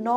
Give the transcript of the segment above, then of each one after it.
9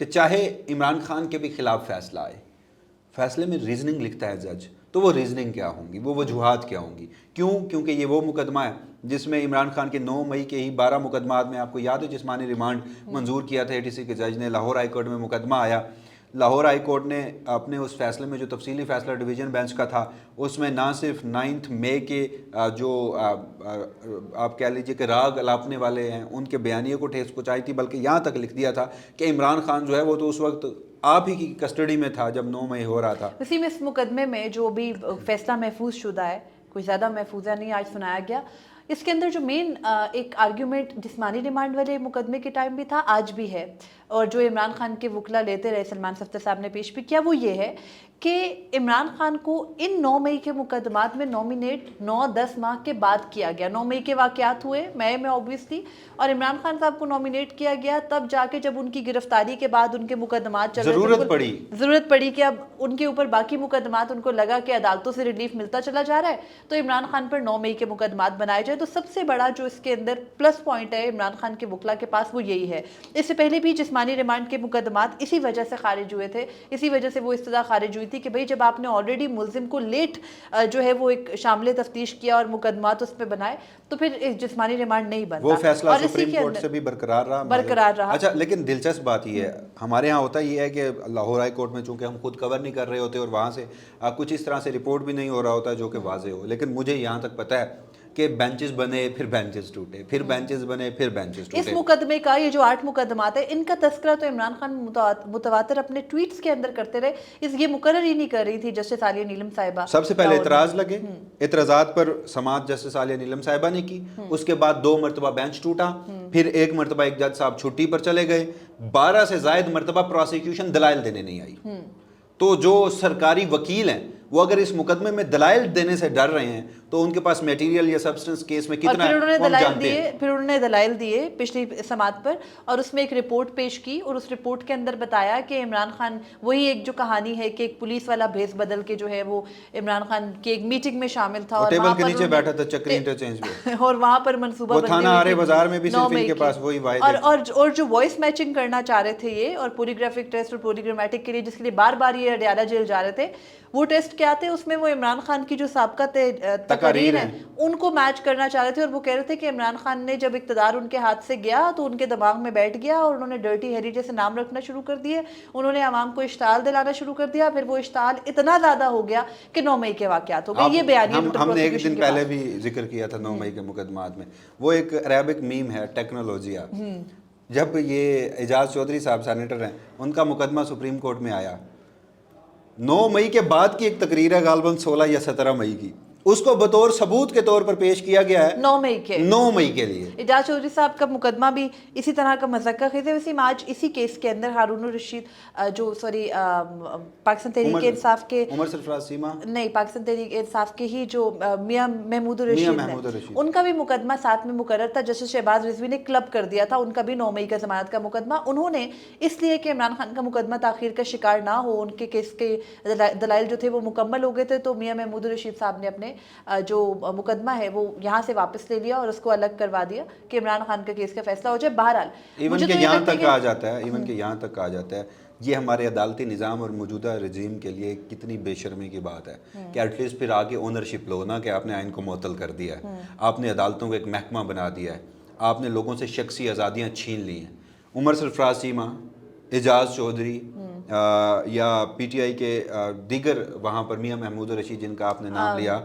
کہ چاہے عمران خان کے بھی خلاف فیصلہ آئے، فیصلے میں ریزننگ لکھتا ہے جج، تو وہ ریزننگ کیا ہوں گی، وہ وجوہات کیا ہوں گی، کیونکہ یہ وہ مقدمہ ہے جس میں عمران خان کے 9 مئی کے ہی 12 مقدمات میں آپ کو یاد ہے جسمانی ریمانڈ منظور کیا تھا ATC کے جج نے، لاہور ہائی کورٹ میں مقدمہ آیا، لاہور ہائی کورٹ نے اپنے اس فیصلے میں جو تفصیلی فیصلہ ڈویژن بینچ کا تھا اس میں نہ صرف 9 مئی کے جو آپ کہہ لیجئے کہ راگ الاپنے والے ہیں ان کے بیانیے کو ٹھیس پہنچائی تھی، بلکہ یہاں تک لکھ دیا تھا کہ عمران خان جو ہے وہ تو اس وقت آپ ہی کی کسٹڈی میں تھا جب 9 مئی ہو رہا تھا۔ اسی میں اس مقدمے میں جو بھی فیصلہ محفوظ شدہ ہے، کوئی زیادہ محفوظہ نہیں آج سنایا گیا، اس کے اندر جو مین ایک آرگیومنٹ جسمانی ریمانڈ والے مقدمے کے ٹائم بھی تھا، آج بھی ہے، اور جو عمران خان کے وکلا لیتے رہے، سلمان صفدر صاحب نے پیش بھی کیا، وہ یہ ہے کہ عمران خان کو ان 9 مئی کے مقدمات میں نومینیٹ 9-10 ماہ کے بعد کیا گیا۔ 9 مئی کے واقعات ہوئے مئی میں اوبویسلی، اور عمران خان صاحب کو نومینیٹ کیا گیا تب جا کے جب ان کی گرفتاری کے بعد ان کے مقدمات چل رہے تھے، ضرورت پڑی کہ اب ان کے اوپر باقی مقدمات ان کو لگا کہ عدالتوں سے ریلیف ملتا چلا جا رہا ہے، تو عمران خان پر 9 مئی کے مقدمات بنائے جائے۔ تو سب سے بڑا جو اس کے اندر پلس پوائنٹ ہے عمران خان کے وکلا کے پاس وہ یہی ہے۔ اس سے پہلے بھی جسمانی ریمانڈ کے مقدمات اسی وجہ سے خارج ہوئے تھے، اسی وجہ سے وہ استدعا خارج ہوئی تھی کہ بھئی جب آپ نے آلریڈی ملزم کو لیٹ جو ہے وہ ایک شامل تفتیش کیا اور مقدمات اس پہ بنائے تو پھر جسمانی ریمانڈ نہیں بنتا۔ وہ فیصلہ سپریم کورٹ سے بھی برقرار رہا۔ اچھا، لیکن دلچسپ بات یہ ہے، ہمارے ہاں ہوتا یہ ہے کہ لاہور ہائی کورٹ میں چونکہ ہم خود کور نہیں کر رہے ہوتے اور وہاں سے کچھ اس طرح سے رپورٹ بھی نہیں ہو رہا ہوتا جو کہ واضح ہو، لیکن مجھے یہاں تک پتہ ہے کہ بینچز بنے پھر بینچز ٹوٹے، پھر بینچز بنے پھر بینچز ٹوٹے۔ اس مقدمے کا یہ جو 8 مقدمات ہیں ان کا تذکرہ تو عمران خان متواتر اپنے ٹویٹس کے اندر کرتے رہے، یہ مقرر ہی نہیں کر رہی تھی جسٹس عالیہ نیلم صاحبہ۔ سب سے پہلے اعتراض لگے، اعتراضات پر سماعت جسٹس عالیہ نیلم صاحبہ نے کی، اس کے بعد 2 مرتبہ بینچ ٹوٹا، پھر 1 مرتبہ ایک جج صاحب چھٹی پر چلے گئے، 12 سے زائد مرتبہ پروسیکیوشن دلائل دینے نہیں آئی۔ تو جو سرکاری وکیل ہیں وہ اگر اس مقدمے میں دلائل دینے سے ڈر رہے ہیں تو ان کے پاس میٹیریل یا سبسٹنس کیس میں کتنا ہے وہ ہم جانتے ہیں۔ پھر انہوں نے دلائل دیے پچھلی سماعت پر، اور اس میں ایک رپورٹ پیش کی، اور اس رپورٹ کے اندر بتایا کہ عمران خان وہی ایک جو کہانی ہے کہ ایک پولیس والا بھیس بدل کے جو ہے وہ عمران خان کی ایک میٹنگ میں شامل تھا، اور ٹیبل کے نیچے بیٹھا تھا چکری انٹرچینج میں، اور وہاں پر منصوبہ بندی تھانہ آرے بازار میں بھی صرف ان کے پاس وہی واحد اور جو وائس میچنگ کرنا چاہ رہے تھے یہ، اور پولیگرافک ٹیسٹ اور پولیگرامیٹک کے لیے جس کے لیے بار بار یہ اڈیالہ جیل جا رہے تھے، وہ ٹیسٹ کیا تھے، اس میں وہ عمران خان کی جو سابقہ تقاریر ہیں ان کو میچ کرنا چاہ رہے تھے، اور وہ کہہ رہے تھے کہ عمران خان نے جب اقتدار ان کے ہاتھ سے گیا تو ان کے دماغ میں بیٹھ گیا اور انہوں نے ڈرٹی ہیری جیسے نام رکھنا شروع کر دیے، انہوں نے عوام کو اشتعال دلانا شروع کر دیا، پھر وہ اشتعال اتنا زیادہ ہو گیا کہ 9 مئی کے واقعات ہو گئے۔ یہ بیانیہ ہم نے ایک دن پہلے بھی ذکر کیا تھا 9 مئی کے مقدمات میں، وہ ایک عربک میم ہے ٹیکنالوجیا، جب یہ اعجاز چودھری صاحب سینیٹر ہیں ان کا مقدمہ سپریم کورٹ میں آیا، 9 مئی کے بعد کی ایک تقریر ہے غالباً 16 یا 17 مئی کی، اس کو بطور ثبوت کے طور پر پیش کیا گیا ہے 9 مئی کے لیے۔ اعجاز چودھری صاحب کا مقدمہ بھی اسی طرح کا مذکر خیز ہے۔ ویسے آج اسی کیس کے اندر ہارون الرشید جو پاکستان تحریک انصاف کے عمر سرفراز سیما نہیں، پاکستان تحریک انصاف کے ہی جو میاں محمود الرشید ہیں ان کا بھی مقدمہ ساتھ میں مقرر تھا، جسٹس شہباز رضوی نے کلب کر دیا تھا ان کا بھی 9 مئی کا ضمانت کا مقدمہ، انہوں نے اس لیے کہ عمران خان کا مقدمہ تاخیر کا شکار نہ ہو، ان کے کیس کے دلائل جو تھے وہ مکمل ہو گئے تھے، تو میاں محمود الرشید صاحب نے اپنے جو مقدمہ ہے وہ یہاں سے واپس لے لیا اور اس کو الگ کروا دیا کہ عمران خان کا کیس کا فیصلہ ہو جائے۔ بہرحال ایون کہ یہاں تک آ جاتا ہے یہ ہمارے عدالتی نظام اور موجودہ رجیم کے لیے کتنی بے شرمی کی بات ہے کہ ایٹ لیسٹ پھر آگے اونرشپ لو نا، کہ آپ نے آئین کو معطل کر دیا ہے، آپ نے عدالتوں کو ایک محکمہ بنا دیا ہے، آپ نے لوگوں سے شخصی آزادیاں چھین لی ہیں۔ عمر سرفراز سیما، اعجاز چودھری یا پی ٹی آئی کے دیگر وہاں پر میاں محمود الرشید جن کا آپ نے نام لیا،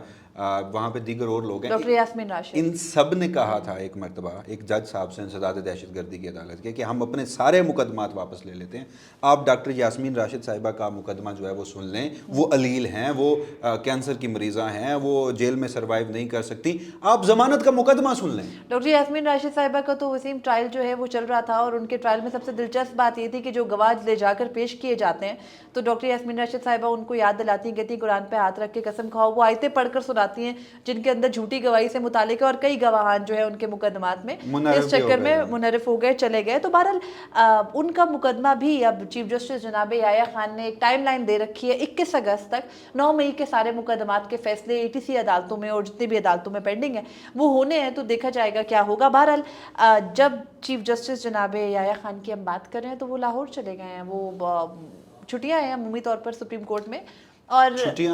وہاں پہ دیگر اور لوگ ہیں، ڈاکٹر یاسمین راشد، ان سب نے کہا تھا ایک مرتبہ ایک جج صاحب سے انسداد دہشت گردی کی عدالت کے کہ ہم اپنے سارے مقدمات واپس لے لیتے ہیں، آپ ڈاکٹر یاسمین راشد صاحبہ کا مقدمہ جو ہے وہ سن لیں، وہ علیل ہیں، وہ کینسر کی مریضہ ہیں، وہ جیل میں سروائیو نہیں کر سکتی، آپ ضمانت کا مقدمہ سن لیں۔ ڈاکٹر یاسمین راشد صاحبہ کا تو وسیم ٹرائل جو ہے وہ چل رہا تھا، اور ان کے ٹرائل میں سب سے دلچسپ بات یہ تھی کہ جو گواہ لے جا کر پیش کیے جاتے ہیں تو ڈاکٹر یاسمین راشد صاحبہ ان کو یاد دلاتی ہیں، کہتی ہیں قرآن پہ ہاتھ رکھ کے قسم کھاؤ، وہ آیتیں پڑھ کر سناتی آتی ہیں جن کے اندر جھوٹی گواہی سے متعلق ہے اور کئی گواہان جو ہے ان کے مقدمات میں اس چکر میں منحرف ہو گئے چلے گئے. تو بہرحال ان کا مقدمہ بھی اب چیف جسٹس جناب یحییٰ خان نے ایک ٹائم لائن دے رکھی ہے 21 اگست تک. 9 مئی کے سارے مقدمات کے فیصلے ATC عدالتوں میں اور جتنی بھی عدالتوں میں پینڈنگ ہیں وہ ہونے ہیں, تو دیکھا جائے گا کیا ہوگا. بہرحال جب چیف جسٹس جناب یحییٰ خان کی ہم بات کر رہے ہیں تو وہ لاہور چلے گئے ہیں, وہ چھٹیاں ہیں عمومی طور پر سپریم کورٹ میں, اور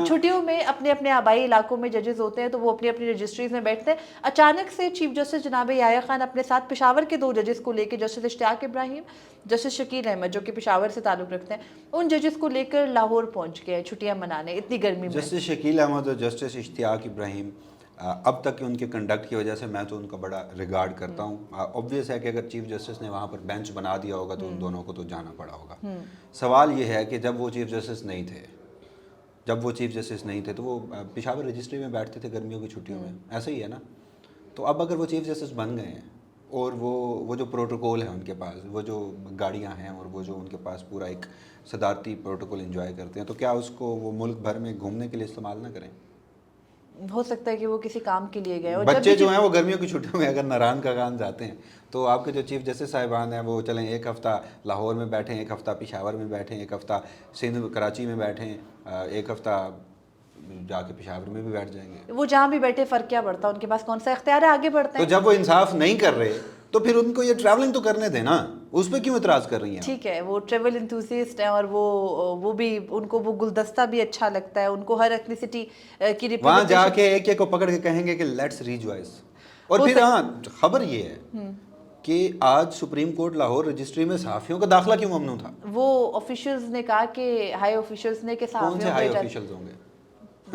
چھٹیوں میں اپنے اپنے آبائی علاقوں میں ججز ہوتے ہیں تو وہ اپنی اپنی رجسٹریز میں بیٹھتے ہیں. اچانک سے چیف جسٹس جناب یحییٰ خان اپنے ساتھ پشاور کے 2 ججز کو لے کے, جسٹس اشتیاق ابراہیم, جسٹس شکیل احمد جو کہ پشاور سے تعلق رکھتے ہیں, ان ججز کو لے کر لاہور پہنچ گئے چھٹیاں منانے اتنی گرمی میں. جسٹس شکیل احمد اور جسٹس اشتیاق ابراہیم اب تک ان کے کنڈکٹ کی وجہ سے میں تو ان کا بڑا ریگارڈ کرتا ہوں. obvious ہے کہ اگر چیف جسٹس نے وہاں پر بینچ بنا دیا ہوگا تو ان دونوں کو تو جانا پڑا ہوگا. سوال یہ ہے کہ جب وہ چیف جسٹس نہیں تھے تو وہ پشاور رجسٹری میں بیٹھتے تھے گرمیوں کی چھٹیوں میں, ایسا ہی ہے نا. تو اب اگر وہ چیف جسٹس بن گئے ہیں اور وہ جو پروٹوکول ہے ان کے پاس, وہ جو گاڑیاں ہیں اور وہ جو ان کے پاس پورا ایک صدارتی پروٹوکول انجوائے کرتے ہیں, تو کیا اس کو وہ ملک بھر میں گھومنے کے لیے استعمال نہ کریں؟ ہو سکتا ہے کہ وہ کسی کام کے لیے گئے. اور بچے جو ہیں وہ گرمیوں کی چھٹیوں میں اگر ناران کا گان جاتے ہیں تو آپ کے جو چیف جسٹس صاحبان ہیں وہ چلیں ایک ہفتہ لاہور میں بیٹھیں, ایک ہفتہ پشاور میں بیٹھیں, ایک ہفتہ سندھ کراچی میں بیٹھیں, ایک ہفتہ جا کے پشاور میں بھی بیٹھ جائیں گے. وہ جہاں بھی بیٹھے فرق کیا پڑتا ہے, ان کے پاس کون سا اختیار ہے, آگے بڑھتے ہیں. تو جب وہ انصاف نہیں کر رہے تو پھر ان کو یہ ٹریولنگ تو کرنے دیں نا, اس پہ کیوں اعتراض کر رہی ہیں؟ ٹھیک ہے, وہ ٹریول انتھوسیسٹ ہیں اور وہ بھی ان کو وہ گلدستہ بھی اچھا لگتا ہے, ان کو ہر ایتھنیسٹی کی وہاں جا کے ایک ایک کو پکڑ کے کہیں گے کہ لیٹس ریجوائس. اور پھر ہاں خبر یہ ہے کہ آج سپریم کورٹ لاہور رجسٹری میں صحافیوں کا داخلہ کیوں ممنوع تھا؟ وہ آفیشلز نے کہا کہ ہائی آفیشلز نے کہ کون سے ہائی آفیشلز ہوں گے؟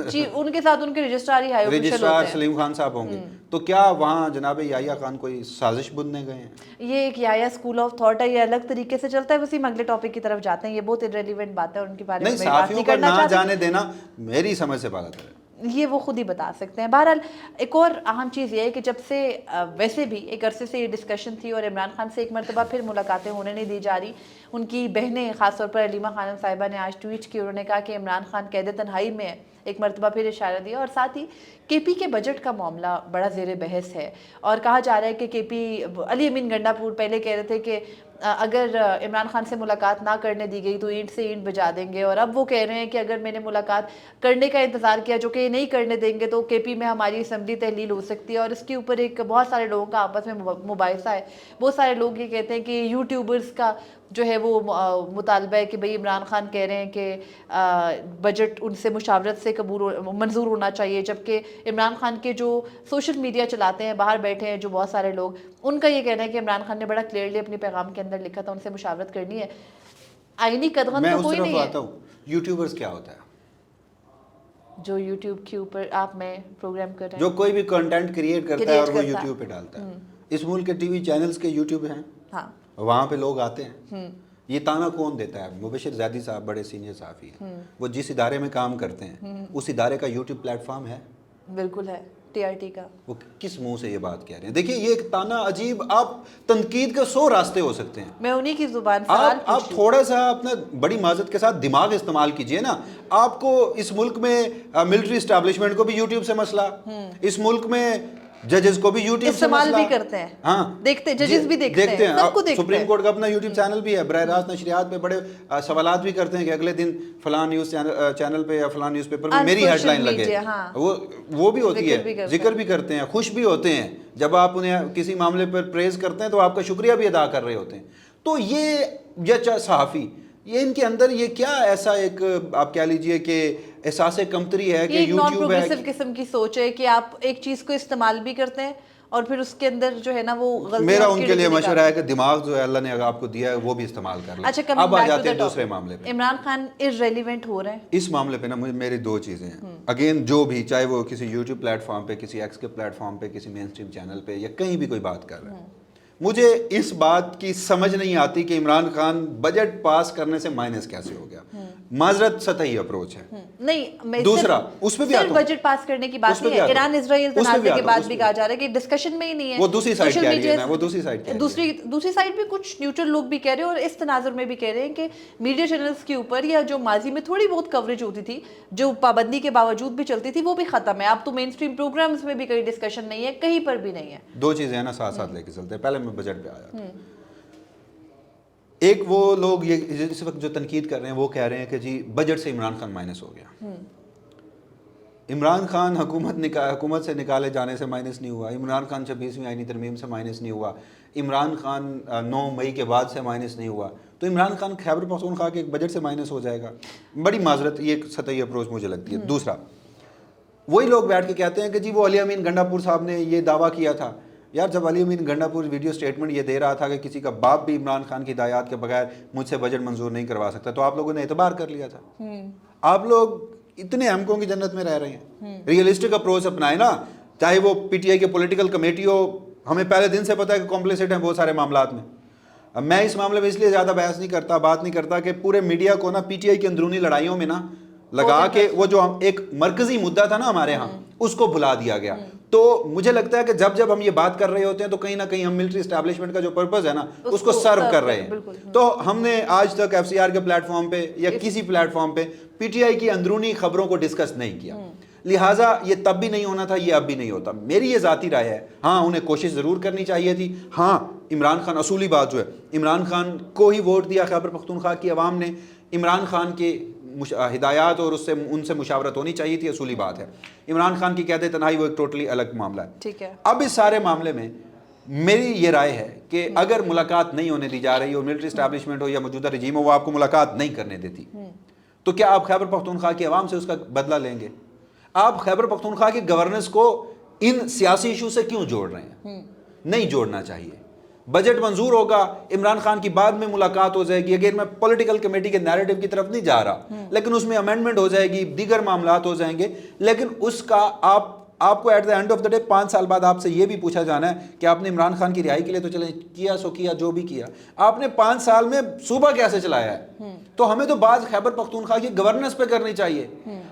جی ان کے ساتھ ان کے رجسٹرار ہی ہائی آفیشل ہوتے ہیں. رجسٹرار سلیم خان صاحب ہوں گے. تو کیا وہاں جناب یحییٰ خان کوئی سازش بننے گئے ہیں؟ یہ ایک یحییٰ اسکول آف تھاٹ ہے, یہ الگ طریقے سے چلتا ہے. وسیم اگلے ٹاپک کی طرف جاتے ہیں, یہ بہت ارریلیونٹ بات ہے, ان کے بارے میں نہیں, صحافیوں کو نہ جانے دینا میری سمجھ سے بالا تر ہے, یہ وہ خود ہی بتا سکتے ہیں. بہرحال ایک اور اہم چیز یہ ہے کہ جب سے ویسے بھی ایک عرصے سے یہ ڈسکشن تھی اور عمران خان سے ایک مرتبہ پھر ملاقاتیں ہونے نہیں دی جا رہی. ان کی بہنیں خاص طور پر علیمہ خانم صاحبہ نے آج ٹویٹ کی, انہوں نے کہا کہ عمران خان قید تنہائی میں ہے, ایک مرتبہ پھر اشارہ دیا. اور ساتھ ہی کے پی کے بجٹ کا معاملہ بڑا زیر بحث ہے, اور کہا جا رہا ہے کہ کے پی علی امین گنڈا پور پہلے کہہ رہے تھے کہ اگر عمران خان سے ملاقات نہ کرنے دی گئی تو اینٹ سے اینٹ بجا دیں گے, اور اب وہ کہہ رہے ہیں کہ اگر میں نے ملاقات کرنے کا انتظار کیا جو کہ یہ نہیں کرنے دیں گے تو کے پی میں ہماری اسمبلی تحلیل ہو سکتی ہے. اور اس کے اوپر ایک بہت سارے لوگوں کا آپس میں مباحثہ ہے. بہت سارے لوگ یہ کہتے ہیں کہ یوٹیوبرز کا جو ہے وہ مطالبہ ہے کہ بھئی عمران خان کہہ رہے ہیں کہ بجٹ ان سے مشاورت سے منظور ہونا چاہیے, جبکہ عمران خان کے جو سوشل میڈیا چلاتے ہیں, باہر بیٹھے ہیں جو بہت سارے لوگ, ان کا یہ کہنا ہے کہ عمران خان نے بڑا کلیئرلی اپنے پیغام کے اندر لکھا تھا ان سے مشاورت کرنی ہے. آئینی قدغن تو کوئی نہیں ہے. میں اس طرف آتا ہوں, یوٹیوبرز کیا ہوتا ہے؟ جو یوٹیوب کے اوپر آپ میں پروگرام کر رہے ہیں, جو کوئی بھی کنٹینٹ کریٹ کرتا ہے اور وہ یوٹیوب پہ ڈالتا ہے. اس ملک کے ٹی وی چینلز کے یوٹیوب ہیں, ہاں وہاں پہ لوگ آتے ہیں. یہ تانا کون دیتا ہے؟ مبشر زیدی صاحب بڑے سینئر صحافی ہیں, وہ جس ادارے میں کام کرتے ہیں اس ادارے کا یوٹیوب پلیٹ فارم ہے. بالکل ہے, TRT کا. وہ کس منہ سے یہ بات کہہ رہے ہیں؟ دیکھیے یہ ایک تانا عجیب, آپ تنقید کے 100 راستے ہو سکتے ہیں, میں انہی کی زبان سوال آپ تھوڑا سا اپنا بڑی معذرت کے ساتھ دماغ استعمال کیجئے نا. آپ کو اس ملک میں ملٹری اسٹیبلشمنٹ کو بھی یوٹیوب سے مسئلہ, اس ملک میں ججز کو بھی یوٹیوب سے مسئلہ, استعمال بھی کرتے ہیں, ہاں دیکھتے ججز بھی دیکھتے ہیں, سب کو دیکھتے ہیں. سپریم کورٹ کا اپنا یوٹیوب چینل بھی ہے, براہ راست نشریات پہ بڑے سوالات بھی کرتے ہیں کہ اگلے دن فلاں نیوز چینل پہ یا فلاں نیوز پیپر پہ میری ہیڈ لائن لگے. وہ بھی ہوتی ہے, ذکر بھی کرتے ہیں, خوش بھی ہوتے ہیں جب آپ انہیں کسی معاملے پر پریز کرتے ہیں تو آپ کا شکریہ بھی ادا کر رہے ہوتے ہیں. تو یہ صحافی, یہ ان کے اندر یہ کیا ایسا ایک آپ کہہ لیجئے کہ احساس کمتری ہے کہ یوٹیوب ہے, نان پروگریسو قسم کی سوچ ہے کہ آپ ایک چیز کو استعمال بھی کرتے ہیں اور پھر اس کے اندر جو ہے نا وہ غلطی. میرا ان کے لیے مشورہ ہے کہ دماغ جو ہے اللہ نے آپ کو دیا ہے وہ بھی استعمال کر لیں. اچھا, اب آ جاتے ہیں دوسرے معاملے پہ. عمران خان irrelevant ہو رہے ہیں اس معاملے پہ نا, میری 2 چیزیں ہیں. اگین جو بھی, چاہے وہ کسی یوٹیوب پلیٹ فارم پہ, کسی ایکس کے پلیٹ فارم پہ, کسی مین اسٹریم چینل پہ یا کہیں بھی کوئی بات کر رہے ہیں, مجھے اس بات کی سمجھ نہیں آتی کہ عمران خان بجٹ پاس کرنے سے مائنس کیسے ہو گیا. معذرت سطحی اپروچ ہے. نہیں دوسرا اس پہ بھی آتا ہوں, بجٹ پاس کرنے کی بات نہیں ہے. ایران اسرائیل تنازع کے بعد بھی کہا جا رہا ہے کہ ڈسکشن میں ہی نہیں ہے. وہ دوسری سائڈ کہہ رہی ہے, وہ دوسری سائڈ کہہ رہی ہے. دوسری سائڈ بھی کچھ نیوٹرل لوگ بھی کہہ رہے ہیں, اور اس تناظر میں بھی کہہ رہے ہیں کہ میڈیا چینلز کے اوپر یا جو ماضی میں تھوڑی بہت کوریج ہوتی تھی, جو پابندی کے باوجود بھی چلتی تھی, وہ بھی ختم ہے. اب تو مین اسٹریم پروگرامز میں بھی کوئی ڈسکشن نہیں ہے, کہیں پر بھی نہیں ہے. دو چیزیں ہیں نا ساتھ ساتھ لے کے چلتے ہیں. پہلے میں بجٹ پہ آیا. ایک وہ لوگ یہ اس وقت جو تنقید کر رہے ہیں وہ کہہ رہے ہیں کہ جی بجٹ سے عمران خان مائنس ہو گیا. عمران خان حکومت سے نکالے جانے سے مائنس نہیں ہوا. عمران خان 26ویں آئینی ترمیم سے مائنس نہیں ہوا. عمران خان 9 مئی کے بعد سے مائنس نہیں ہوا. تو عمران خان خیبر پختونخوا کے ایک بجٹ سے مائنس ہو جائے گا. بڑی معذرت, یہ ایک سطحی اپروچ مجھے لگتی ہے. دوسرا, وہی لوگ بیٹھ کے کہتے ہیں کہ جی وہ علی امین گنڈاپور صاحب نے یہ دعویٰ کیا تھا. یار جب علی امین گنڈاپور ویڈیو سٹیٹمنٹ یہ دے رہا تھا کہ کسی کا باپ بھی عمران خان کی ہدایات کے بغیر مجھ سے بجٹ منظور نہیں کروا سکتا, تو آپ لوگوں نے اعتبار کر لیا تھا. آپ لوگ اتنے احمقوں کی جنت میں رہ رہے ہیں. ریئلسٹک اپروچ اپنائیں نا, چاہے وہ پی ٹی آئی کے پولیٹیکل کمیٹی ہو. ہمیں پہلے دن سے پتہ ہے کہ کمپلیسٹ ہیں بہت سارے معاملات میں. اب میں اس معاملے میں اس لیے زیادہ بحث نہیں کرتا, بات نہیں کرتا کہ پورے میڈیا کو نا پی ٹی آئی کی اندرونی لڑائیوں میں نا لگا کے وہ جو ایک مرکزی مدعا تھا نا ہمارے ہاں, اس کو بھلا دیا گیا. تو مجھے لگتا ہے کہ جب ہم یہ بات کر رہے ہوتے ہیں تو کہیں نہ کہیں ہم ملٹری اسٹیبلشمنٹ کا جو پرپز ہے نا اس کو سرو کر رہے ہیں. تو ہم نے آج تک ایف سی آر کے پلیٹ فارم پہ یا کسی پلیٹ فارم پہ پی ٹی آئی کی اندرونی خبروں کو ڈسکس نہیں کیا. لہٰذا یہ تب بھی نہیں ہونا تھا, یہ اب بھی نہیں ہوتا. میری یہ ذاتی رائے ہے, ہاں انہیں کوشش ضرور کرنی چاہیے تھی. ہاں عمران خان, اصولی بات جو ہے, عمران خان کو ہی ووٹ دیا خیبر پختونخوا کی عوام نے. عمران خان کے ہدایات اور ان سے مشاورت ہونی چاہیے تھی, اصولی بات ہے. عمران خان کی قید تنہائی وہ ایک ٹوٹلی الگ معاملہ ہے. ٹھیک ہے. اب اس سارے معاملے میں میری یہ رائے ہے کہ اگر ملاقات نہیں ہونے دی جا رہی ہو, ملٹری اسٹیبلشمنٹ ہو یا موجودہ رجیم ہو, وہ آپ کو ملاقات نہیں کرنے دیتی, تو کیا آپ خیبر پختونخوا کی عوام سے اس کا بدلہ لیں گے؟ آپ خیبر پختونخوا کی گورننس کو ان سیاسی ایشو سے کیوں جوڑ رہے ہیں؟ نہیں جوڑنا چاہیے. بجٹ منظور ہوگا, عمران خان کی بعد میں ملاقات ہو جائے گی. اگر میں پولیٹیکل کمیٹی کے نیریٹو کی طرف نہیں جا رہا, لیکن اس میں امینڈمنٹ ہو جائے گی, دیگر معاملات ہو جائیں گے, لیکن اس کا آپ کو at the end of the day 5 سال بعد آپ سے یہ بھی پوچھا جانا ہے کہ آپ نے عمران خان کی رہائی کے لیے تو چلیں کیا سو کیا, جو بھی کیا, آپ نے 5 سال میں صوبہ کیسے چلایا ہے؟ تو ہمیں تو بات خیبر پختونخوا کی گورننس پہ کرنی چاہیے.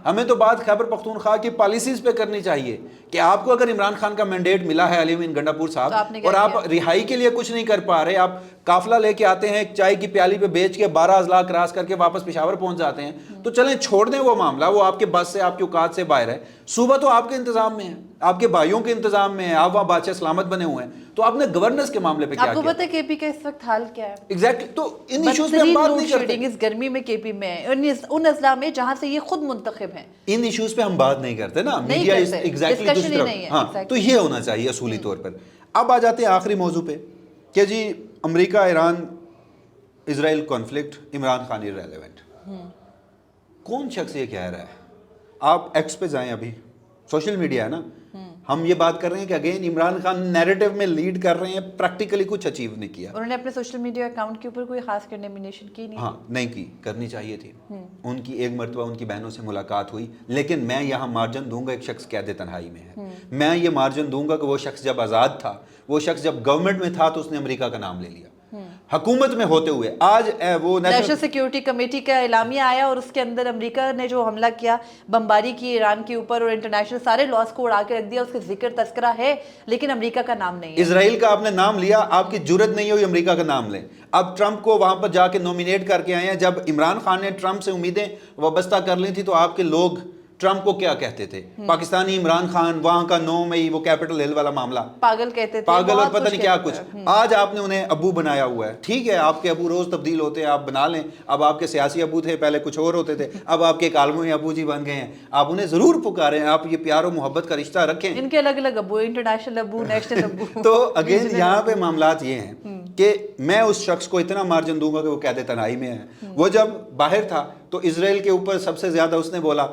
ہمیں تو بات خیبر پختونخوا کی پالیسیز پہ کرنی چاہیے کہ آپ کو اگر عمران خان کا مینڈیٹ ملا ہے علی امین گنڈاپور صاحب, اور آپ رہائی کے لیے کچھ نہیں کر پا رہے, آپ قافلہ لے کے آتے ہیں چائے کی پیالی پہ بیچ کے 12 اضلاع کراس کر کے واپس پشاور پہنچ جاتے ہیں, تو چلیں چھوڑ دیں وہ معاملہ, وہ آپ کے بس سے, آپ کی اوقات سے باہر ہے. صوبہ تو آپ کے انتظام میں ہے, آپ کے بھائیوں کے انتظام میں ہے, آپ وہاں بادشاہ سلامت بنے ہوئے ہیں. تو آپ نے گورننس کے معاملے پہ کیا کیا؟ آپ کو پتہ ہے کے پی کا اس وقت حال کیا ہے؟ ایگزیکٹلی. تو ان ایشوز پہ ہم بات نہیں کرتے. اس گرمی میں کے پی میں ان اضلاع میں جہاں سے یہ خود منتخب ہیں, ان ایشوز پہ ہم بات نہیں کرتے نا, میڈیا ایگزیکٹلی دوسری طرف. ہاں تو یہ ہونا چاہیے اصولی طور پر. اب آ جاتے ہیں آخری موضوع پہ کہ جی امریکہ ایران اسرائیل کانفلکٹ, عمران خان ریلیونٹ. کون شخص یہ کہہ رہا ہے؟ آپ ایکس پہ جائیں, ابھی سوشل میڈیا ہے نا, ہم یہ بات کر رہے ہیں کہ اگین عمران خان نیریٹو میں لیڈ کر رہے ہیں, پریکٹیکلی کچھ اچیو نہیں کیا. انہوں نے اپنے سوشل میڈیا اکاؤنٹ کے اوپر کوئی خاص کنڈیمنیشن کی نہیں. ہاں نہیں کی, کرنی چاہیے تھی. ان کی ایک مرتبہ ان کی بہنوں سے ملاقات ہوئی, لیکن میں یہاں مارجن دوں گا ایک شخص قید تنہائی میں ہے. میں یہ مارجن دوں گا کہ وہ شخص جب آزاد تھا, وہ شخص جب گورنمنٹ میں تھا تو اس نے امریکہ کا نام لے لیا. حکومت میں ہوتے ہوئے آج وہ نیشنل سیکیورٹی کمیٹی کا اعلامیہ آیا اور اس کے اندر امریکہ نے جو حملہ کیا, بمباری کی ایران کے اوپر اور انٹرنیشنل سارے لاس کو اڑا کے رکھ دیا, اس کے ذکر تذکرہ ہے لیکن امریکہ کا نام نہیں ہے. اسرائیل کا آپ نے نام لیا, آپ کی جرت نہیں ہوئی امریکہ کا نام لیں. اب ٹرمپ کو وہاں پر جا کے نومینیٹ کر کے آئے ہیں. جب عمران خان نے ٹرمپ سے امیدیں وابستہ کر لی تھی تو آپ کے لوگ ٹرمپ کو کیا کہتے تھے؟ پاکستانی عمران خان, وہاں کا 9 مئی وہ کیپٹل ہل والا معاملہ, پاگل کہتے تھے, پاگل اور پتہ نہیں کیا کچھ. آج آپ نے انہیں ابو بنایا ہوا ہے. ٹھیک ہے, آپ کے ابو روز تبدیل ہوتے ہیں, آپ بنا لیں. اب آپ کے سیاسی ابو تھے, پہلے کچھ اور ہوتے تھے, اب آپ کے کالموں ابو جی بن گئے ہیں. آپ انہیں ضرور پکاریں, آپ یہ پیار و محبت کا رشتہ رکھیں. ان کے الگ الگ ابو, انٹرنیشنل ابو, نیشنل ابو. تو اگین یہاں پہ معاملات یہ ہیں کہ میں اس شخص کو اتنا مارجن دوں گا کہ وہ قید تنہائی میں ہے. وہ جب باہر تھا تو اسرائیل کے اوپر سب سے زیادہ اس نے بولا.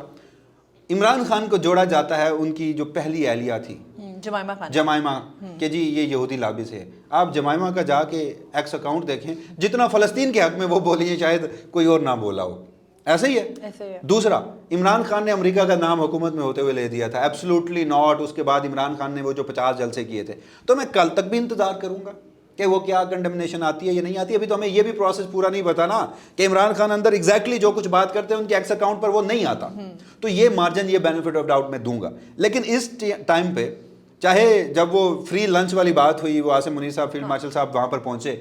عمران خان کو جوڑا جاتا ہے ان کی جو پہلی اہلیہ تھی جمائمہ, کہ جی یہ یہودی لابس ہے. آپ جمائمہ کا جا کے ایکس اکاؤنٹ دیکھیں, جتنا فلسطین کے حق میں وہ بولی ہے شاید کوئی اور نہ بولا ہو. ایسا ہی ہے. دوسرا, عمران خان نے امریکہ کا نام حکومت میں ہوتے ہوئے لے دیا تھا. Absolutely not. اس کے بعد عمران خان نے وہ جو 50 جلسے کیے تھے. تو میں کل تک بھی انتظار کروں گا, کہ وہ کیا کنڈمنیشن آتی ہے یا نہیں آتی. ابھی تو ہمیں یہ بھی پروسیس پورا نہیں پتا نا کہ عمران خان اندر ایگزیکٹلی جو کچھ بات کرتے ہیں ان کے ایکس اکاؤنٹ پر وہ نہیں آتا. تو یہ مارجن, یہ بینیفٹ آف ڈاؤٹ میں دوں گا. لیکن اس ٹائم پہ چاہے جب وہ فری لنچ والی بات ہوئی, وہ عاصم منیر صاحب, فیلڈ مارشل صاحب وہاں پر پہنچے,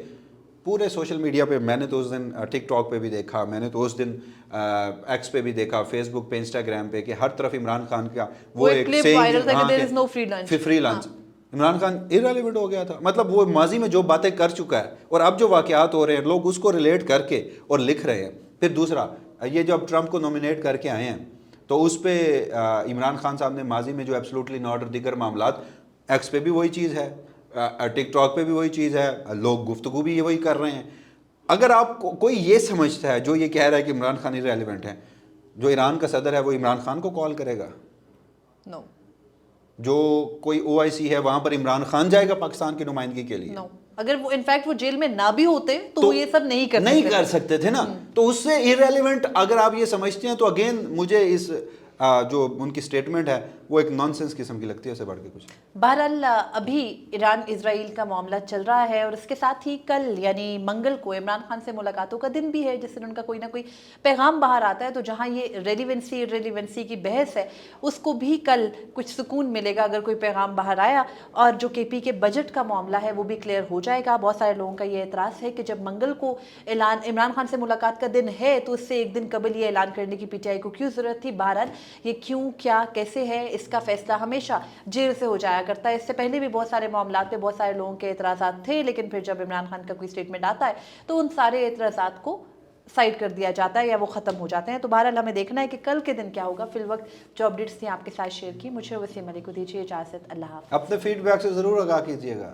پورے سوشل میڈیا پہ میں نے تو اس دن ٹک ٹاک پہ بھی دیکھا, میں نے تو اس دن ایکس پہ بھی دیکھا, فیس بک پہ, انسٹاگرام پہ, کہ ہر طرف عمران خان کا وہ ایک free lunch. Imran Khan irrelevant ہو گیا تھا. مطلب وہ ماضی میں جو باتیں کر چکا ہے اور اب جو واقعات ہو رہے ہیں لوگ اس کو ریلیٹ کر کے اور لکھ رہے ہیں. پھر دوسرا, یہ جب ٹرمپ کو نومینیٹ کر کے آئے ہیں تو اس پہ عمران خان صاحب نے ماضی میں جو ایبسلوٹلی ناٹ اور دیگر معاملات, ایکس پہ بھی وہی چیز ہے, ٹک ٹاک پہ بھی وہی چیز ہے, لوگ گفتگو بھی وہی کر رہے ہیں. اگر آپ کوئی یہ سمجھتا ہے جو یہ کہہ رہا ہے کہ عمران خان irrelevant ہے, جو ایران کا صدر ہے وہ عمران خان کو کال کرے گا؟ نو. جو کوئی OIC ہے وہاں پر عمران خان جائے گا پاکستان کی نمائندگی کے لیے؟ نو. اگر وہ انفیکٹ وہ جیل میں نہ بھی ہوتے تو وہ یہ سب نہیں کر سکتے تھے نا. تو اس سے irrelevant اگر آپ یہ سمجھتے ہیں تو اگین مجھے اس جو ان کی سٹیٹمنٹ ہے وہ ایک نان سینس قسم کی لگتی ہے, اسے بڑھ کے کچھ. بہرحال ابھی ایران اسرائیل کا معاملہ چل رہا ہے اور اس کے ساتھ ہی کل یعنی منگل کو عمران خان سے ملاقاتوں کا دن بھی ہے جس دن ان کا کوئی نہ کوئی پیغام باہر آتا ہے. تو جہاں یہ ریلیونسی کی بحث ہے اس کو بھی کل کچھ سکون ملے گا اگر کوئی پیغام باہر آیا, اور جو KP کے بجٹ کا معاملہ ہے وہ بھی کلیئر ہو جائے گا. بہت سارے لوگوں کا یہ اعتراض ہے کہ جب منگل کو عمران خان سے ملاقات کا دن ہے تو اس سے ایک دن قبل یہ اعلان کرنے کی PTI کو کیوں ضرورت تھی. بہرحال یہ کیوں, کیا, کیسے ہے, اس کا فیصلہ ہمیشہ جیل سے ہو جایا کرتا ہے. اس سے پہلے بھی بہت سارے معاملات پہ بہت سارے لوگوں کے اعتراضات تھے, لیکن پھر جب عمران خان کا کوئی سٹیٹمنٹ آتا ہے تو ان سارے اعتراضات کو سائڈ کر دیا جاتا ہے یا وہ ختم ہو جاتے ہیں. تو بہرحال ہمیں دیکھنا ہے کہ کل کے دن کیا ہوگا. فی الوقت جو اپڈیٹس تھیں آپ کے ساتھ شیئر کی. مجھے وسیم علی کو دیجیے اجازت. اللہ حافظ. اپنے فیڈ بیک سے ضرور آگاہ کیجیے گا.